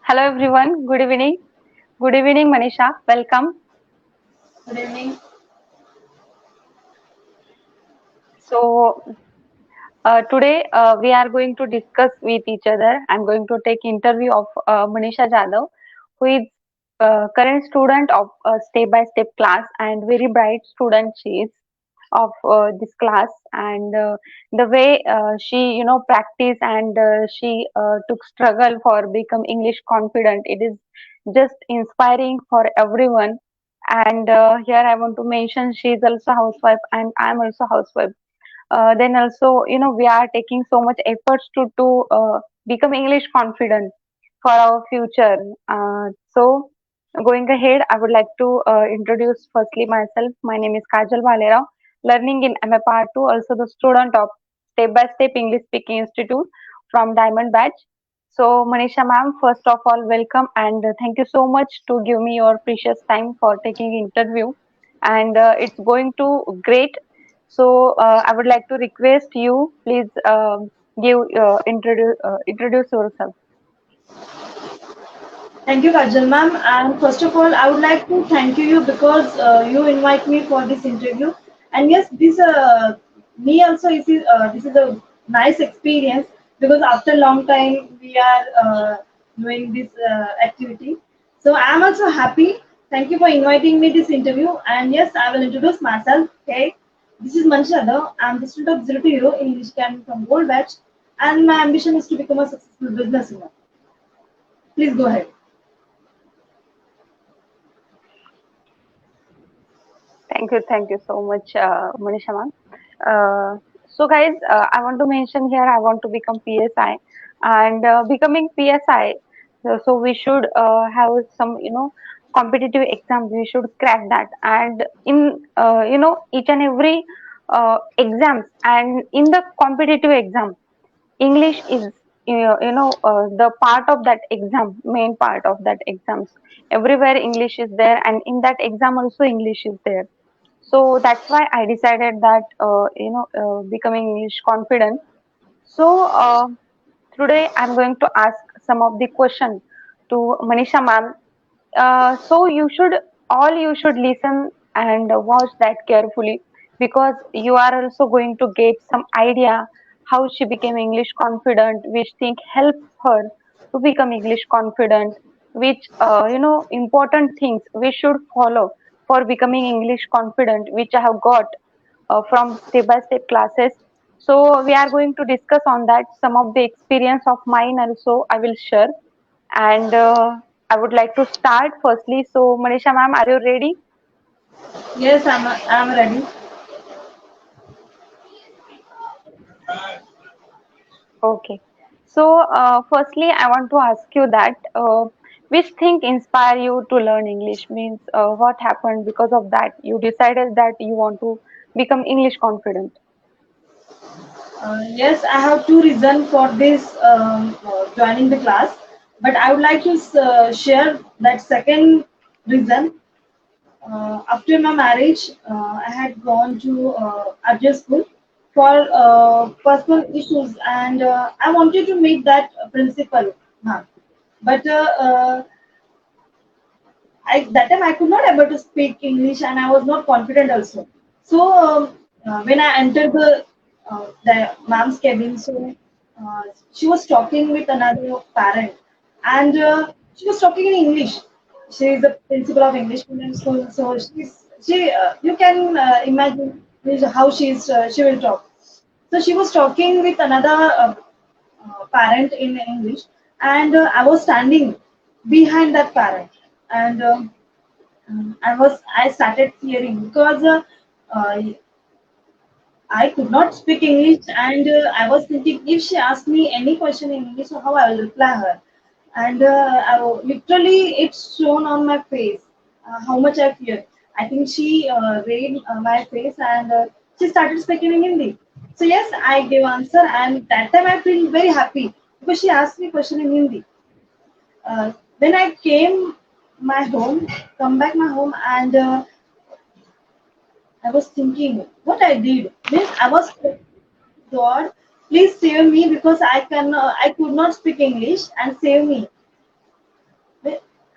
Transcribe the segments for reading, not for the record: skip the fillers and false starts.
Hello everyone. Good evening. Good evening, Manisha. Welcome. Good evening. So today we are going to discuss with each other. I'm going to take interview of Manisha Jadhav, who is current student of step-by-step class and very bright student she is of this class. And the way she practice and she took struggle for become English confident. It is just inspiring for everyone. And here I want to mention she is also housewife and I'm also housewife. Then also we are taking so much efforts to become English confident for our future. So going ahead, I would like to introduce firstly myself. My name is Kajal Bhalera, learning in MA Part 2, also the student of Step by Step English Speaking Institute from Diamond Batch. So Manisha ma'am, first of all welcome and thank you so much to give me your precious time for taking interview, and it's going to great. So I would like to request you, please give introduce yourself. Thank you, Kajal ma'am. And first of all, I would like to thank you because you invite me for this interview. And yes, this me also this is a nice experience because after a long time we are doing this activity. So I am also happy. Thank you for inviting me this interview. And yes, I will introduce myself. Okay, this is Manisha. I am the student of Zero to Hero English Academy from Gold Batch, and my ambition is to become a successful businessman. Please go ahead. Thank you so much, Manisha ma'am. So guys, I want to mention here I want to become PSI, and becoming PSI. So we should have some competitive exams. We should crack that, and in each and every exams, and in the competitive exam, English is the part of that exam, main part of that exams. Everywhere English is there, and in that exam also English is there. So that's why I decided that becoming English confident. So today I'm going to ask some of the question to Manisha ma'am. So you should listen and watch that carefully, because you are also going to get some idea how she became English confident, which thing help her to become English confident, which important things we should follow for becoming English confident, which I have got from step by step classes. So we are going to discuss on that. Some of the experience of mine also I will share, and I would like to start firstly. So, Manisha ma'am, are you ready? Yes, I'm ready. Okay. So, firstly, I want to ask you that which thing inspire you to learn English? Means what happened because of that? You decided that you want to become English confident. Yes, I have two reasons for this joining the class, but I would like to share that second reason. After my marriage, I had gone to adjust school for personal issues, and I wanted to meet that principal, ma'am. But that time I could not able to speak English and I was not confident also. So when I entered the mom's cabin, so she was talking with another parent, and she was talking in English. She is the principal of English medium school, so she you can imagine how she will talk. So she was talking with another parent in English, and I was standing behind that parent, and I started hearing because uh, I could not speak English, and I was thinking if she asked me any question in English, so how I will reply her. And literally, it's shown on my face how much I fear. I think she read my face, and she started speaking in Hindi. So yes, I gave answer, and that time I feel very happy because she asked me question in Hindi. When I came my home, come back my home, and I was thinking what I did. Means I was God, please save me because I could not speak English and save me.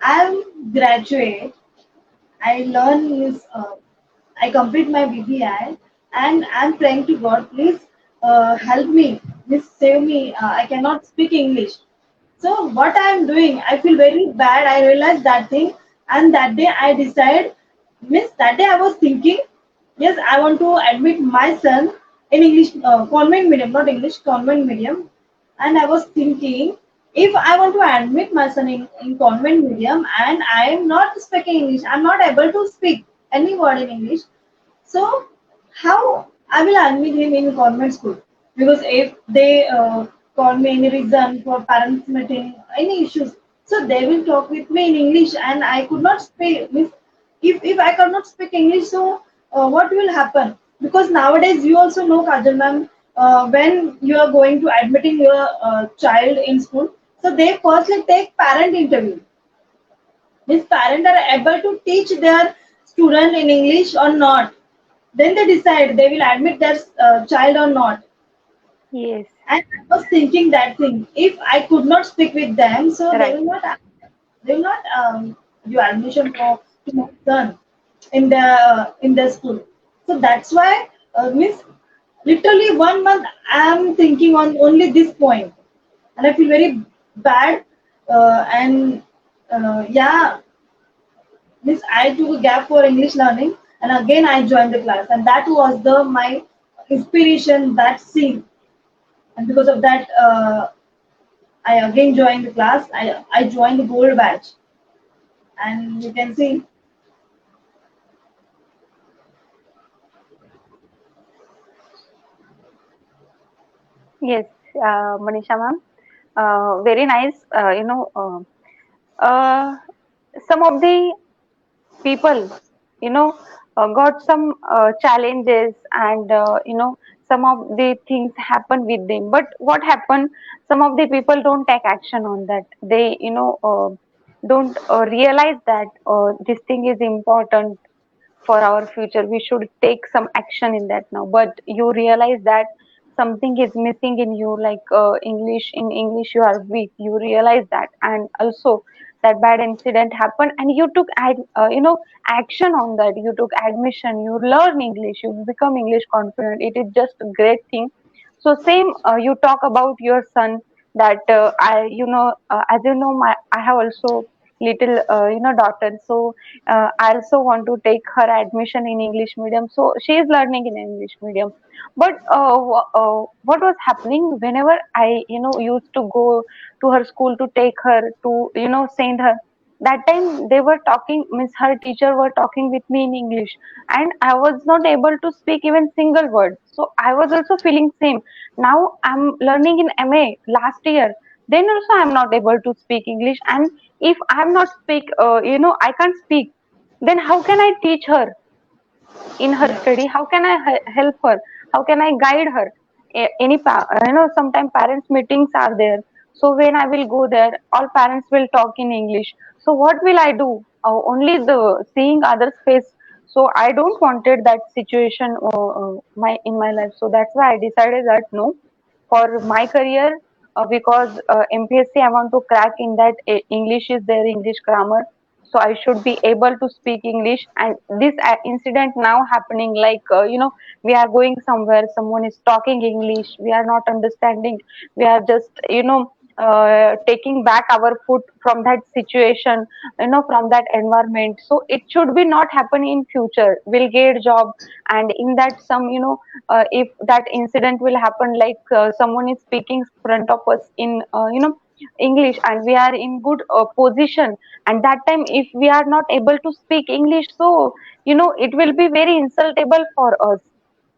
I'm graduate. I learn is I complete my BBI and I'm praying to God, please help me, please save me. I cannot speak English. So what I am doing, I feel very bad. I realized that thing, and that day I decided. Miss that day I was thinking, yes, I want to admit my son in English convent medium, not English convent medium, and I was thinking if I want to admit my son in convent medium and I am not speaking English, I'm not able to speak any word in English. So how I will admit him in convent school? Because if they call me any reason for parents meeting, any issues, so they will talk with me in English, and I could not speak. Means if I cannot speak English, so what will happen? Because nowadays you also know, Kajal ma'am, when you are going to admitting your child in school, so they firstly take parent interview. Means parents are able to teach their student in English or not. Then they decide they will admit their child or not. Yes, And I was thinking that thing. If I could not speak with them, so right. they will not do admission for to my son in the school. So that's why means literally 1 month I am thinking on only this point, and I feel very bad. And yeah, Miss, I took a gap for English learning, and again I joined the class, and that was the my inspiration, that scene, and because of that, I again joined the class. I joined the gold batch, and you can see, Yes, Manisha ma'am. Very nice. Uh, some of the people, got some challenges, and some of the things happen with them. But what happened? Some of the people don't take action on that. They, don't realize that this thing is important for our future. We should take some action in that now. But you realize that something is missing in you, like English. In English you are weak, you realize that. And also that bad incident happened, and you took action on that. You took admission, you learn English, you become English confident. It is just a great thing. So same, you talk about your son, that I as you know, my I have also little daughter. So I also want to take her admission in English medium. So she is learning in English medium. But what was happening whenever I used to go to her school to take her to send her, that time they were talking, means her teacher were talking with me in English, and I was not able to speak even single word. So I was also feeling same. Now I'm learning in MA last year. Then also I'm not able to speak English, and if I'm not speak, I can't speak. Then how can I teach her in her yeah, study? How can I help her? How can I guide her? Sometimes parents meetings are there. So when I will go there, all parents will talk in English. So what will I do? Only the seeing others face. So I don't wanted that situation my in my life. So that's why I decided that no, for my career, because MPSC I want to crack in that. English is there, English grammar, so I should be able to speak English. And this incident now happening, like we are going somewhere, someone is talking English, we are not understanding, we are just taking back our foot from that situation, from that environment. So it should be not happen in future. We'll get job, and in that some if that incident will happen, like someone is speaking front of us in English, and we are in good position, and that time if we are not able to speak English, so it will be very insultable for us.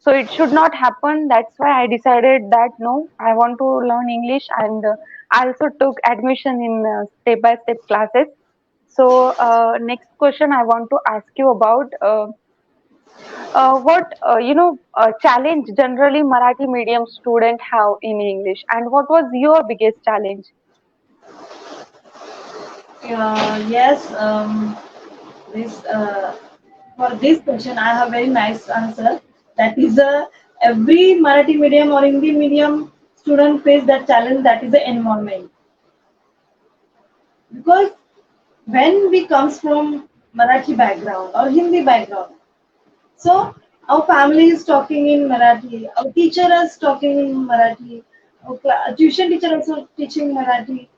So it should not happen. That's why I decided that no, I want to learn English. And I also took admission in step by step classes. So next question I want to ask you about, what challenge generally Marathi medium student have in English, and what was your biggest challenge? yes. This For this question, I have very nice answer. That is every Marathi medium or Hindi medium student face that challenge. That is the environment, because when we comes from Marathi background or Hindi background, so our family is talking in Marathi, our teacher is talking in Marathi, our tuition teacher also teaching Marathi,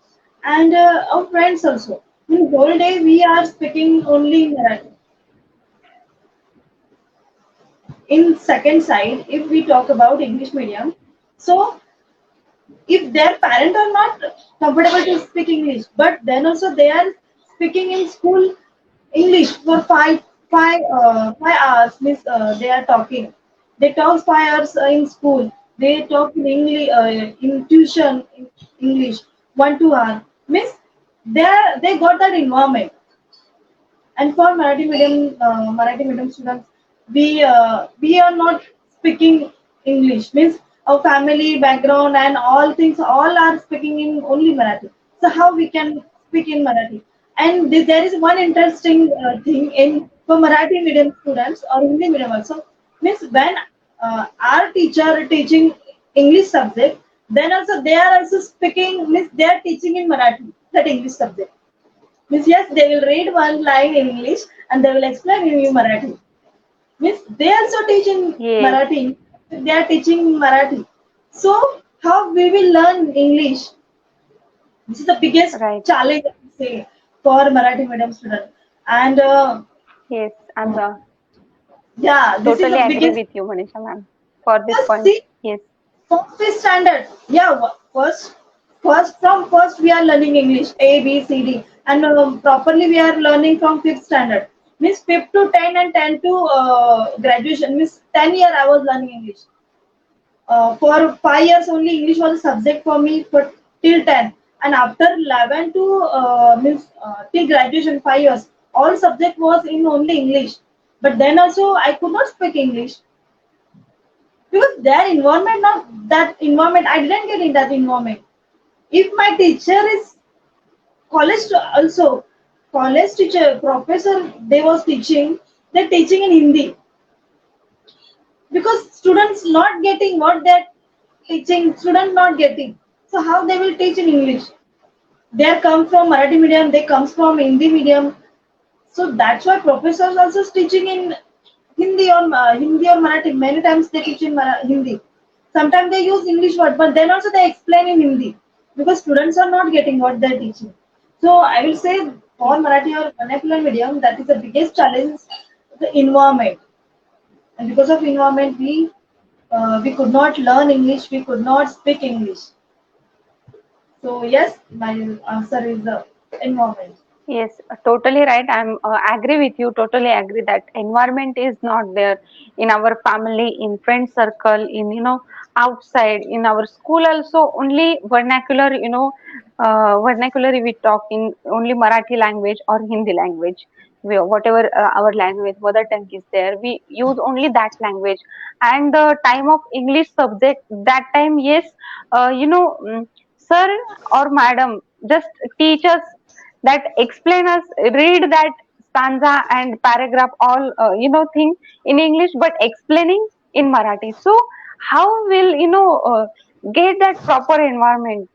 and our friends also. In whole day we are speaking only in Marathi. In second side, if we talk about English medium, so if their parents are not comfortable to speak English, but then also they are speaking in school English for five hours. Means they are talking. They talk 5 hours in school. They talk in English in tuition in English 1 2 hour. Means they got that environment. And for Marathi medium students, we are not speaking English. Means our family background and all things, all are speaking in only Marathi. So how we can speak in Marathi? And there is one interesting thing in for Marathi medium students or Hindi medium also. Means when our teacher teaching English subject, then also they are also speaking. Means they are teaching in Marathi that English subject. Means yes, they will read one line in English and they will explain in Marathi. Means they also teach in Yes, Marathi. They are teaching in Marathi. So how we will learn English? This is the biggest right. challenge I would say for Marathi medium student. And Yes, yeah, this is totally the agree biggest. with you, Manisha ma'am, for this Just point. see, Yes, first standard. Yeah, first we are learning English A B C D, and properly we are learning from fifth standard. Means fifth to 10 and 10 to graduation. Means 10 year I was learning English. For 5 years only English was a subject for me for till 10, and after 11 to till graduation 5 years all subject was in only English. But then also I could not speak English because their environment, not that environment, I didn't get in that environment. If my teacher is also college teacher professor, they was teaching, they're teaching in Hindi because students not getting what they're teaching, students not getting, so how they will teach in English? They come from Marathi medium, they comes from Hindi medium. So that's why professors also teaching in Hindi or Marathi. Many times they teach in Hindi. Sometimes they use English word, but then also they explain in Hindi because students are not getting what they're teaching. So I will say for yes, Marathi or vernacular medium, that is the biggest challenge, the environment. And because of environment, we could not learn English, we could not speak English. So yes, my answer is the environment. yes, totally right. I'm agree with you. Totally agree that environment is not there in our family, in friend circle, in outside, in our school also. Only vernacular, vernacular we talk in only Marathi language or Hindi language. Whatever our language, mother tongue is there, we use only that language. And the time of English subject, that time, yes, sir or madam just teach us that, explain us, read that stanza and paragraph, all thing in English, but explaining in Marathi. So how will get that proper environment?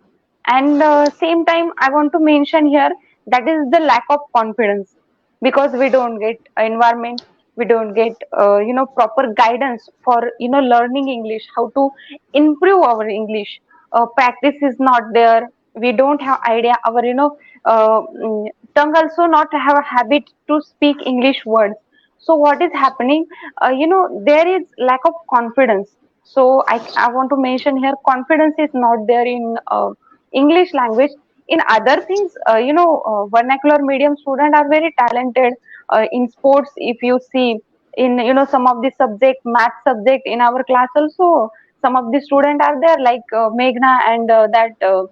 And same time I want to mention here, that is the lack of confidence, because we don't get environment, we don't get proper guidance for learning English, how to improve our English. Practice is not there, we don't have idea our tongue also not have a habit to speak English words. So what is happening, there is lack of confidence. So I want to mention here, confidence is not there in English language. In other things, vernacular medium student are very talented in sports. If you see in some of the subject, math subject in our class also, some of the student are there like Meghna and that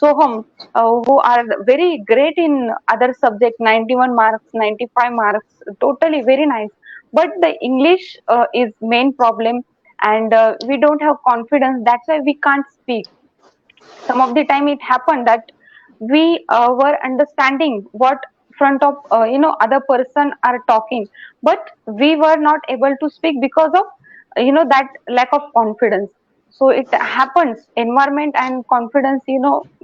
Soham, who are very great in other subject, 91 marks, 95 marks, totally very nice. But the English is main problem, and we don't have confidence. That's why we can't speak. Some of the time it happened that we were understanding what front of other person are talking, but we were not able to speak because of that lack of confidence. So it happens, environment and confidence,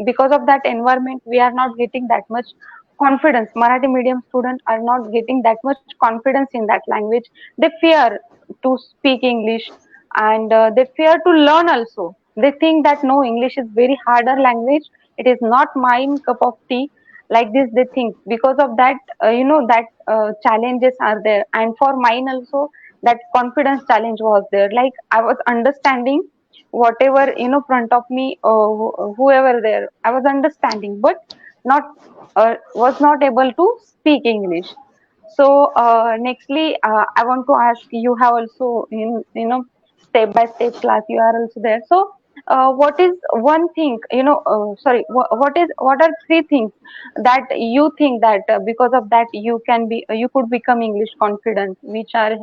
because of that environment we are not getting that much confidence. Marathi medium students are not getting that much confidence in that language. They fear to speak English, and they fear to learn also. They think that no, English is very harder language. It is not mine cup of tea. Like this, they think. Because of that, that challenges are there. And for mine also, that confidence challenge was there. Like I was understanding whatever front of me, whoever there, I was understanding, but not was not able to speak English. So nextly, I want to ask, you have also in step by step class, you are also there. So what is one thing, sorry, what are three things that you think that because of that you can be you could become English confident, which are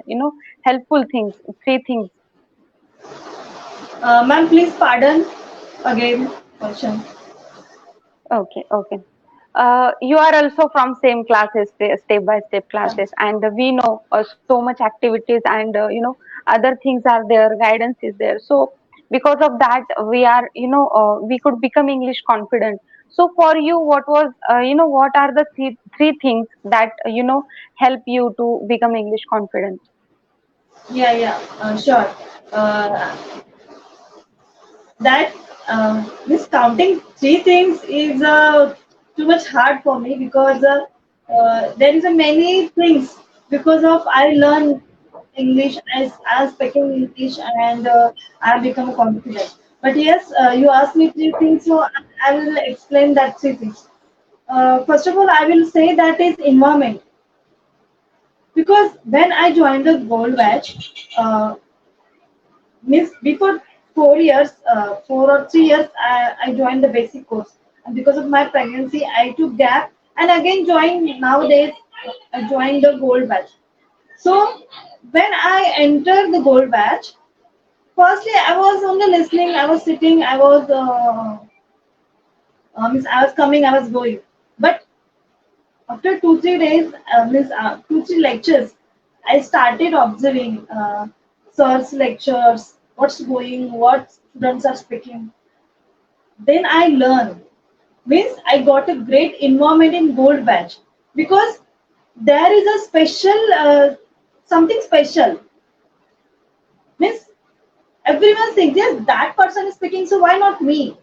helpful things, three things. Ma'am, please pardon again question. Okay, okay. You are also from same classes, step by step classes, and we know so much activities and other things are there, guidance is there. So because of that, we are we could become English confident. So for you, what was what are the three things that help you to become English confident? Yeah, yeah, sure. Uh, that this counting three things is too much hard for me because there is a many things because of I learn English as I am speaking English and I become confident. But yes, you asked me three things, so I will explain that three things. First of all, I will say that is environment because when I joined the gold batch, means before 4 years, 4 or 3 years, I joined the basic course, and because of my pregnancy, I took gap and again joined. Nowadays, I joined the gold batch. So when I entered the gold batch, firstly I was only listening. I was sitting. Means I was coming. I was going, but after 2 3 days, means 2 3 lectures, I started observing sir's lectures, what's going, what students are speaking. Then I learn. Means I got a great involvement in gold batch because there is a special something special. Means everyone thinks yes that person is speaking, so why not me?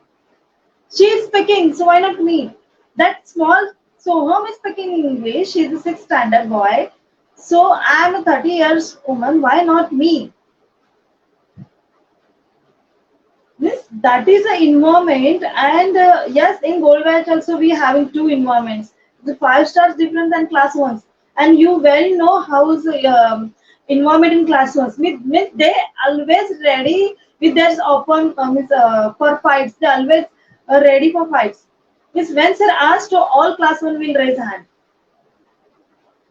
She is speaking, so why not me? That small Soham is speaking English. She's a sixth standard boy. So I am a 30 years woman. Why not me? This that is the environment, and yes, in Gold Batch also we having two environments. The 5 stars different than class ones, and you well know how is the environment in class ones. Means they always ready with their open for fights. They always ready for fights. Means when sir asked, to all class one will raise hand.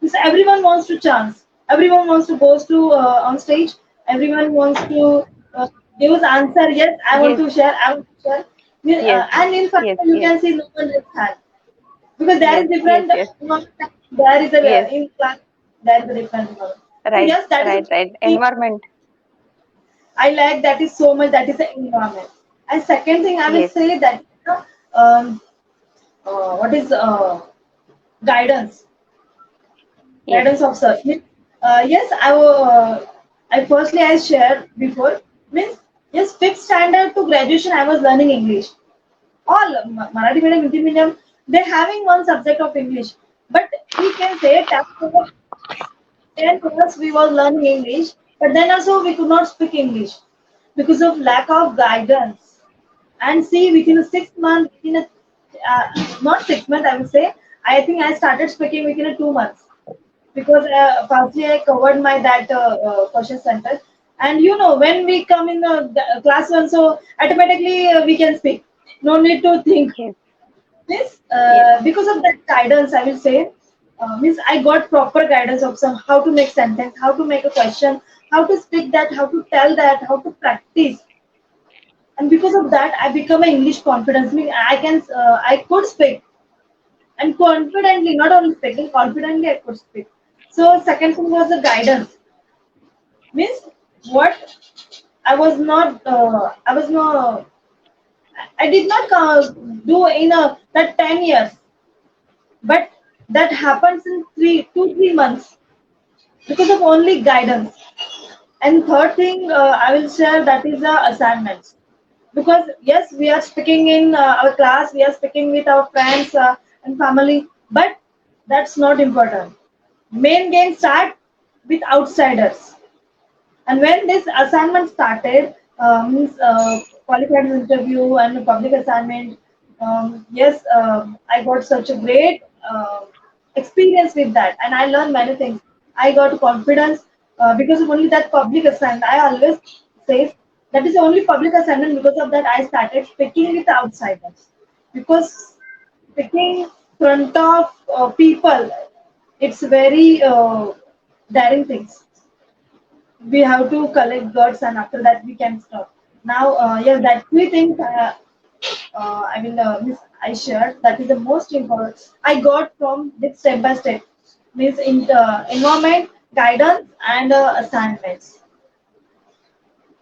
Means everyone wants to chance. Everyone wants to goes to on stage. Everyone wants to give us answer. Yes, I want Yes, to share. I want to share. yes, And in fact, yes, you yes, can see no one raised hand because there yes, is yes, different. yes, There is a yes. in class. There is a different one. So Right, yes, that is right, right. a Environment. I like that is so much. That is the environment. And second thing, I will Yes, say that um, what is guidance. yes, Guidance of search means yes I firstly I shared before means yes fifth standard to graduation I was learning English. All Marathi medium, Hindi medium, they having one subject of English, but we can say 10 years we were learning English, but then also we could not speak English because of lack of guidance. And see, within a 6 month, within a not 6 months, I would say, I think I started speaking within a 2 months because firstly I covered my that question center, and you know when we come in class one, so automatically we can speak. No need to think. yes, This yes, because of that guidance, I will say, means I got proper guidance of some how to make sentence, how to make a question, how to speak that, how to tell that, how to practice, and because of that, I become an English confidence. Mean I could speak and confidently, not only speaking, confidently I could speak. So second thing was the guidance. Means what I was not, I did not do in that 10 years, but that happens in 3 months because of only guidance. And third thing I will share, that is the assignments. Because yes, we are speaking in our class, we are speaking with our friends and family, but that's not important. Main game start with outsiders. And when this assignment started, means qualified interview and public assignment, yes, I got such a great experience with that, and I learned many things. I got confidence because of only that public assignment. I always say that is only public assignment. Because of that, I started speaking with outsiders. Because speaking front of people, it's very daring things. We have to collect guts, and after that we can stop. Now yes, that three things I will I shared, that is the most important I got from this step by step, means in environment, guidance, and assignments.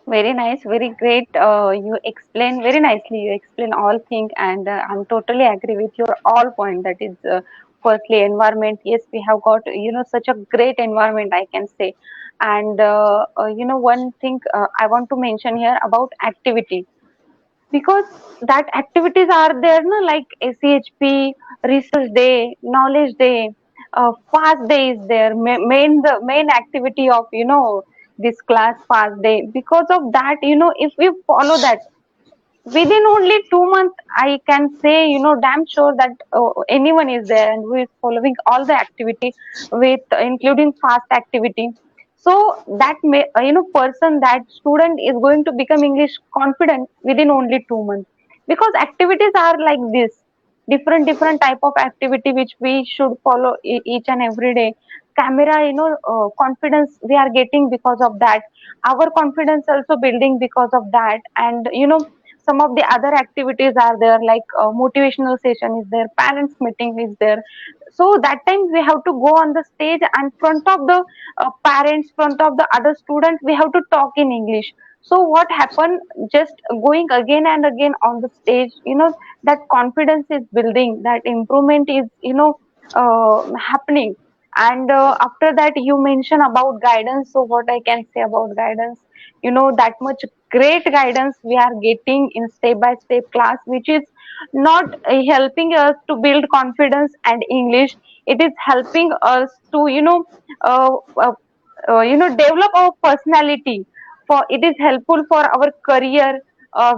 Very nice, very great. You explain very nicely. You explain all things, and I'm totally agree with your all point. That is, firstly, environment. Yes, we have got such a great environment, I can say. And one thing I want to mention here about activity, because that activities are there, no, like SCHP, research day, knowledge day, fast day is there. The main activity of this class fast day. Because of that, if we follow that within only 2 months, I can say, damn sure that anyone is there and who is following all the activity with including fast activity. So that may person, that student is going to become English confident within only 2 months. Because activities are like this, different type of activity which we should follow each and every day. Camera, confidence we are getting because of that. Our confidence also building because of that. And some of the other activities are there, like motivational session is there, parents meeting is there. So that time we have to go on the stage and front of the parents, front of the other students, we have to talk in English. So what happened, just going again and again on the stage, that confidence is building, that improvement is happening. And after that, you mention about guidance. So what I can say about guidance, that much great guidance we are getting in step by step class, which is not helping us to build confidence and English. It is helping us to uh, uh, develop our personality. For it is helpful for our career.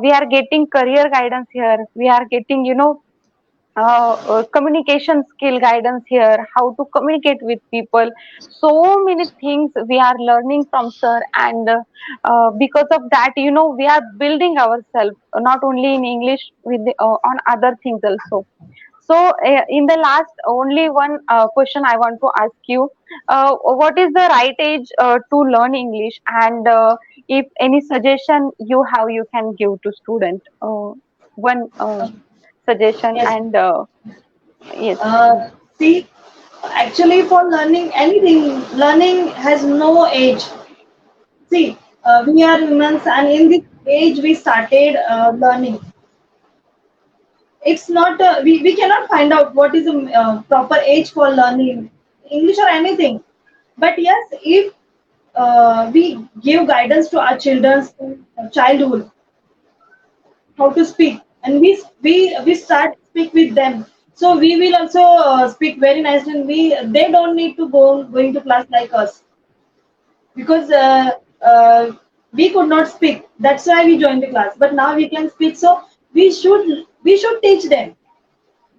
We are getting career guidance here. We are getting communication skill guidance here, how to communicate with people. So many things we are learning from sir. And because of that, we are building ourselves, not only in English, with on other things also. So in the last, only one question I want to ask you, what is the right age to learn English? And if any suggestion you have, you can give to student, one suggestion. Yes. And yes. See, actually, for learning anything, learning has no age. See, we are humans, and in this age, we started learning. It's not, we cannot find out what is the proper age for learning English or anything. But yes, if we give guidance to our children's childhood, how to speak, and we start speak with them, so we will also speak very nicely, and we they don't need to going to class like us. Because we could not speak, that's why we joined the class, but now we can speak. So we should teach them,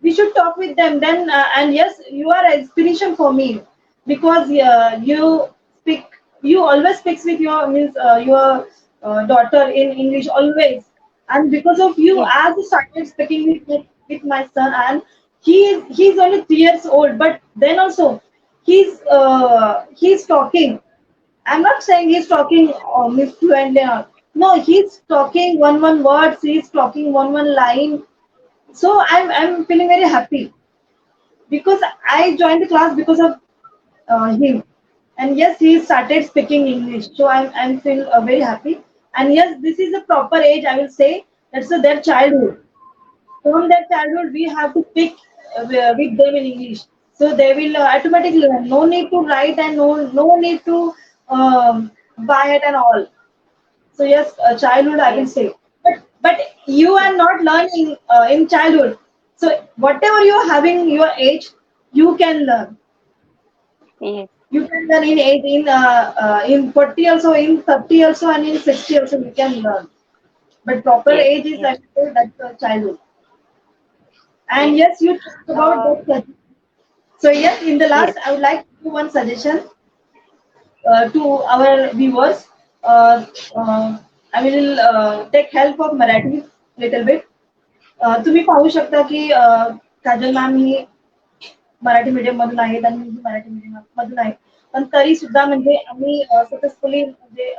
we should talk with them. Then and yes, you are an inspiration for me, because you speak, you always speaks with your, means your daughter in English always. And because of you, Yes. as I started speaking with my son, and he's only 3 years old, but then also he's talking. I'm not saying he's talking fluently. No, he's talking one words. He's talking one line. So I'm feeling very happy, because I joined the class because of him. And yes, he started speaking English. So I'm feel very happy. And yes, this is a proper age, I will say. That's their childhood. From their childhood, we have to speak with them in English. So they will automatically learn. No need to write and no need to buy it and all. So yes, childhood I will Yes, say. But you are yes, not learning in childhood. So whatever you are having your age, you can learn. yes, You can learn in age in 40 also, in 30 also, and in 60 also you can learn. But proper yes, age is yes, I would say that's childhood. And yes. yes, you talked about Uh, that. So yes, in the yes, last, I would like to do one suggestion to our viewers. Uh, uh, I will take help of Marathi little bit. तुम्ही पाहू शकता की काजल ma'am ही Marathi medium मधून आहेत आणि मी Marathi medium मधून आहे. पण तरी सुद्धा म्हणजे आम्ही सक्सेसफुली म्हणजे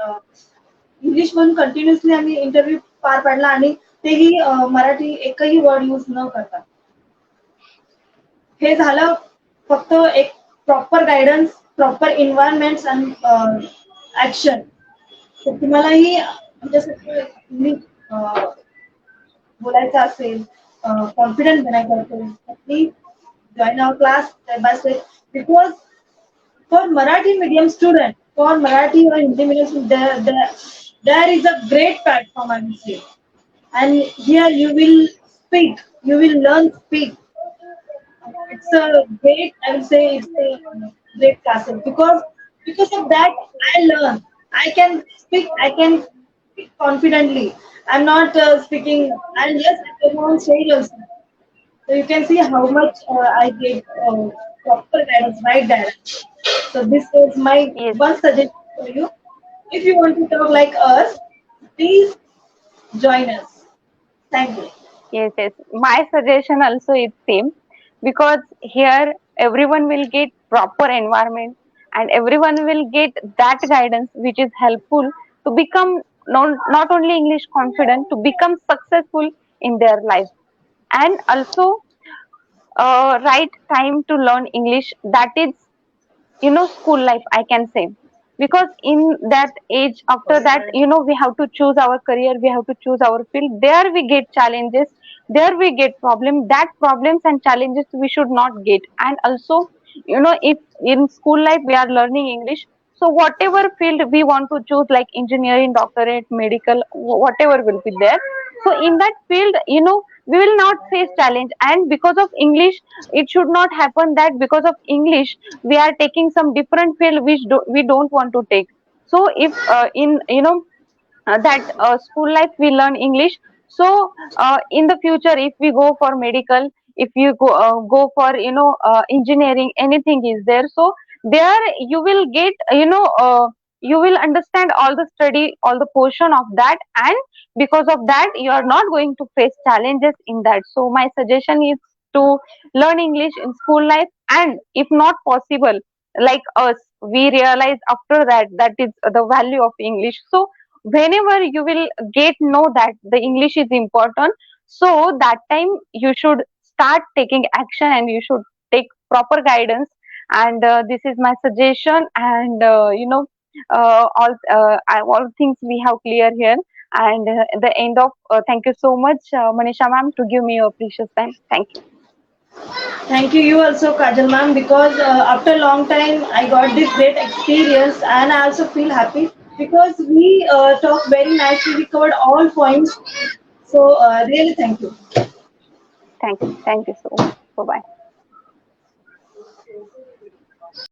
इंग्लिश मधून कंटिन्युअसली आम्ही इंटरव्ह्यू पार पाडला आणि तेही मराठी एकही वर्ड यूज न करता. हे झालं फक्त एक प्रॉपर गायडन्स, प्रॉपर एन्व्हायरमेंट आणि ऍक्शन. तर तुम्हालाही आमच्यासारखं इंग्लिश बोलायचं असेल, कॉन्फिडंट बनायचं असेल, तर please join our class step by step because for Marathi medium student, for Marathi or Hindi medium student, there is a great platform I will say. And here you will speak, you will learn speak. It's a great, I will say it's a great classes because of that I learn. I can speak, I can speak confidently. I'm not speaking, and yes, I am on stage also. So you can see how much I get proper guidance, right guidance. So this is my yes, one suggestion for you. If you want to talk like us, please join us. Thank you. yes, yes. My suggestion also is same because here everyone will get proper environment and everyone will get that guidance which is helpful to become not only English confident to become successful in their life and also right time to learn English that is school life I can say because in that age after that we have to choose our career, we have to choose our field, there we get challenges, there we get that problems and challenges we should not get. And also if in school life we are learning English, so whatever field we want to choose like engineering, doctorate, medical, whatever will be there, so in that field we will not face challenge. And because of English, it should not happen that because of English we are taking some different field which we don't want to take. So if in that school life we learn English, so in the future if we go for medical, if you go for engineering, anything is there, so there you will get you will understand all the study, all the portion of that, and because of that you are not going to face challenges in that. So my suggestion is to learn English in school life, and if not possible like us, we realize after that that is the value of English. So whenever you will get know that the English is important, so that time you should start taking action and you should take proper guidance. And this is my suggestion. And all things we have clear here. And at the end of thank you so much Manisha ma'am to give me your precious time. Thank you. Thank you, you also, Kajal ma'am, because after a long time I got this great experience and I also feel happy because we talked very nicely, we covered all points. So, really, thank you. Thank you so much. Bye bye.